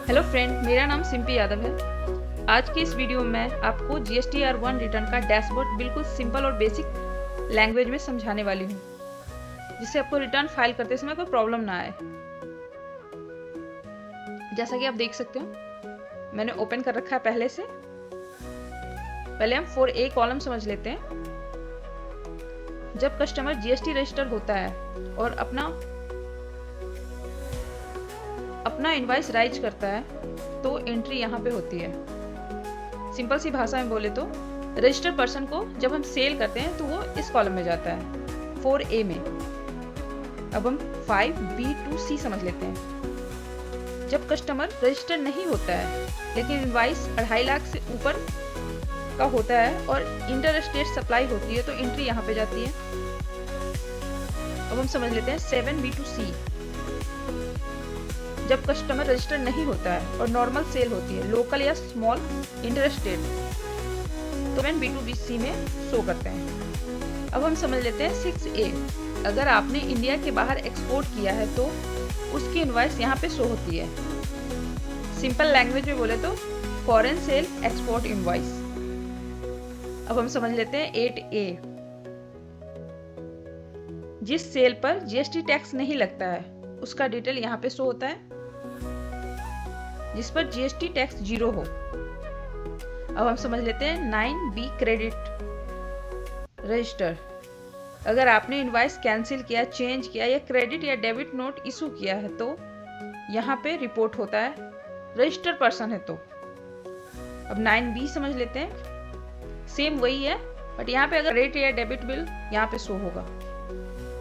Hello friend, मेरा नाम सिंपी यादव है। आज की इस वीडियो में मैं आपको GSTR1 रिटर्न का डैशबोर्ड बिल्कुल सिंपल और बेसिक लैंग्वेज में समझाने वाली हूँ, जिससे आपको रिटर्न फाइल करते समय कोई प्रॉब्लम ना आए। जैसा कि आप देख सकते हो, मैंने ओपन कर रखा है पहले से। पहले हम 4A कॉलम समझ लेते हैं। जब कस्टमर GST रजिस्टर होता है और अपना इनवॉइस राइज करता है, तो एंट्री यहाँ पे होती है। सिंपल सी भाषा में बोले तो रजिस्टर पर्सन को जब हम सेल करते हैं तो वो इस कॉलम में जाता है, 4A में। अब हम 5B to C समझ लेते हैं। जब कस्टमर रजिस्टर नहीं होता है लेकिन इनवॉइस 2.5 लाख से ऊपर का होता है और इंटर स्टेट सप्लाई होती है, तो एंट्री यहाँ पे जाती है। अब हम समझ लेते हैं 7B to C। जब कस्टमर रजिस्टर नहीं होता है और नॉर्मल सेल होती है, लोकल या स्मॉल इंटर स्टेट, तो 7B to C में शो करते हैं। अब हम समझ लेते हैं 6A। अगर आपने इंडिया के बाहर एक्सपोर्ट किया है तो उसकी इनवॉइस यहाँ पे शो होती है। सिंपल लैंग्वेज में बोले तो फॉरेन सेल एक्सपोर्ट इनवॉइस। अब हम समझ लेते हैं 8A। जिस सेल पर GST टैक्स नहीं लगता है उसका डिटेल यहाँ पे शो होता है, जिस पर GST टैक्स 0 हो। अब हम समझ लेते हैं 9B क्रेडिट रजिस्टर। अगर आपने इनवॉइस कैंसिल किया, चेंज किया या क्रेडिट या डेबिट नोट इशू किया है तो यहाँ पे रिपोर्ट होता है, रजिस्टर पर्सन है तो। अब 9B समझ लेते हैं। सेम वही है, बट यहाँ पे अगर क्रेडिट या डेबिट बिल यहाँ पे शो होगा।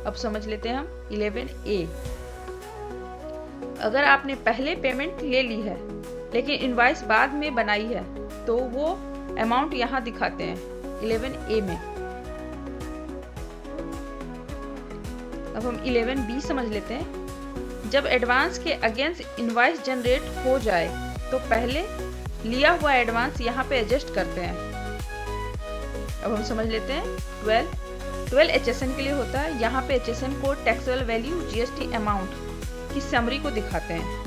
अब समझ लेते हैं हम 11A। अगर आपने पहले पेमेंट ले ली है लेकिन इनवॉइस बाद में बनाई है तो वो अमाउंट यहाँ दिखाते हैं 11A में। अब हम 11B समझ लेते हैं। जब एडवांस के अगेंस्ट इनवॉइस जनरेट हो जाए तो पहले लिया हुआ एडवांस यहाँ पे एडजस्ट करते हैं। अब हम समझ लेते हैं 12 HSN के लिए होता है। यहाँ पे HSN code, taxable value, GST amount की समरी को दिखाते हैं।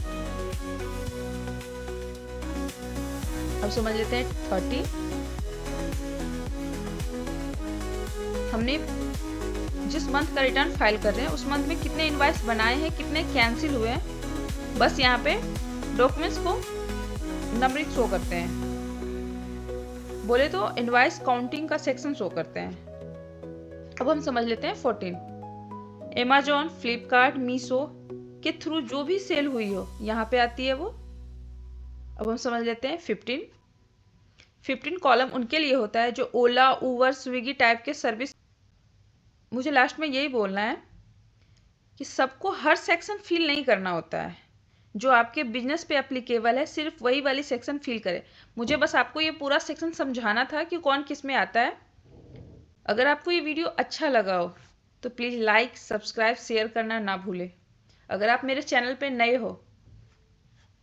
अब समझ लेते हैं 30। हमने जिस मंथ का रिटर्न फाइल कर रहे हैं उस मंथ में कितने इनवॉइस बनाए हैं, कितने कैंसिल हुए हैं, बस यहाँ पे डॉक्यूमेंट्स को नंबरिंग शो करते हैं। बोले तो इनवॉइस काउंटिंग का सेक्शन शो करते हैं। अब हम समझ लेते हैं 14। Amazon, फ्लिपकार्ट, मीशो के थ्रू जो भी सेल हुई हो यहाँ पे आती है वो। अब हम समझ लेते हैं 15 कॉलम उनके लिए होता है जो ओला, उबर, स्विगी टाइप के सर्विस। मुझे लास्ट में यही बोलना है कि सबको हर सेक्शन फिल नहीं करना होता है। जो आपके बिजनेस पे एप्लीकेबल है सिर्फ वही वाली सेक्शन फिल करें। मुझे बस आपको ये पूरा सेक्शन समझाना था कि कौन किस में आता है। अगर आपको ये वीडियो अच्छा लगा हो तो प्लीज़ लाइक, सब्सक्राइब, शेयर करना ना भूलें। अगर आप मेरे चैनल पे नए हो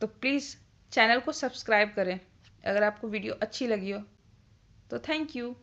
तो प्लीज़ चैनल को सब्सक्राइब करें। अगर आपको वीडियो अच्छी लगी हो तो थैंक यू।